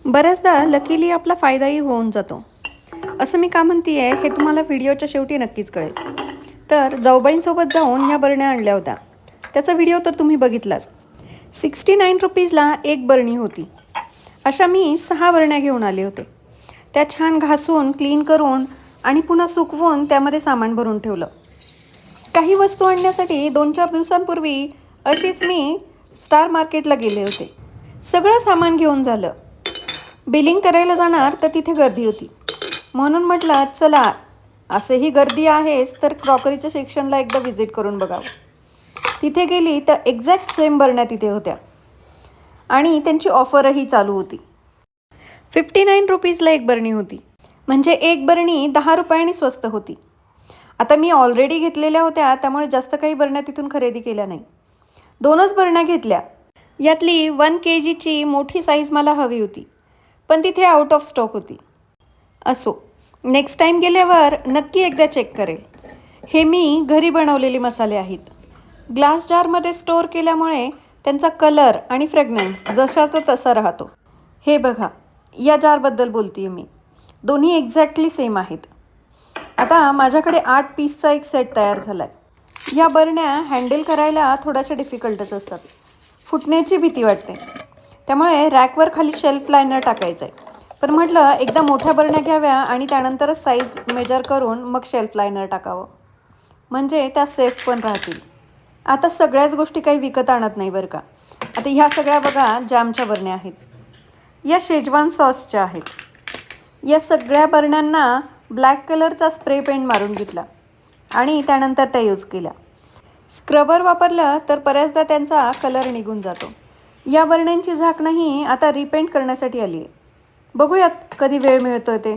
बऱ्याचदा लकीली आपला फायदाही होऊन जातो. असं मी का म्हणते आहे हे तुम्हाला व्हिडिओच्या शेवटी नक्कीच कळेल. तर जाऊबाईंसोबत जाऊन ह्या बरण्या आणल्या होत्या. त्याचा व्हिडिओ तर तुम्ही बघितलाच. 69 रुपीजला एक बरणी होती. अशा मी 6 बरण्या घेऊन आले होते. त्या छान घासून क्लीन करून आणि पुन्हा सुकवून त्यामध्ये सामान भरून ठेवलं. काही वस्तू आणण्यासाठी 2-4 दिवसांपूर्वी अशीच मी स्टार मार्केटला गेले होते. सगळं सामान घेऊन झालं. बिलिंग करायला जाणार तर तिथे गर्दी होती. म्हणून म्हटलं चला असेही गर्दी आहेच तर क्रॉकरीच्या सेक्शनला एकदा व्हिजिट करून बघावं. तिथे गेली तर एक्झॅक्ट सेम बरण्या तिथे होत्या आणि त्यांची ऑफरही चालू होती. 59 रुपीजला एक बरणी होती. म्हणजे एक बरणी 10 रुपयांनी स्वस्त होती. आता मी ऑलरेडी घेतलेल्या होत्या त्यामुळे जास्त काही बरण्या तिथून खरेदी केल्या नाही. 2च बरण्या घेतल्या. यातली 1 kgची मोठी साईज मला हवी होती पण तिथे आउट ऑफ स्टॉक होती. असो, नेक्स्ट टाईम गेल्यावर नक्की एकदा चेक करेल. हे मी घरी बनवलेले मसाले आहेत. ग्लास जारमध्ये स्टोअर केल्यामुळे त्यांचा कलर आणि फ्रेग्रन्स जशाचा तसा राहतो. हे बघा, या जारबद्दल बोलते मी. दोन्ही एक्झॅक्टली सेम आहेत. आता माझ्याकडे 8 पीसचा एक सेट तयार झाला आहे. या बरण्या हँडल करायला थोड्याशा डिफिकल्टच असतात. फुटण्याची भीती वाटते. त्यामुळे रॅकवर खाली शेल्फ लायनर टाकायचं आहे. पण म्हटलं एकदा मोठ्या बरण्या घ्याव्या आणि त्यानंतरच साईज मेजर करून मग शेल्फ लायनर टाकावं. म्हणजे त्या सेफ पण राहतील. आता सगळ्याच गोष्टी काही विकत आणत नाही बरं का. आता ह्या सगळ्या बघा जॅमच्या बरण्या आहेत. या शेजवान सॉसच्या आहेत. या सगळ्या बरण्यांना ब्लॅक कलरचा स्प्रे पेंट मारून घेतला आणि त्यानंतर त्या यूज केल्या. स्क्रबर वापरलं तर बऱ्याचदा त्यांचा कलर निघून जातो. या बरण्यांची झाकणंही आता रिपेंट करण्यासाठी आली आहे. बघूयात कधी वेळ मिळतोय ते.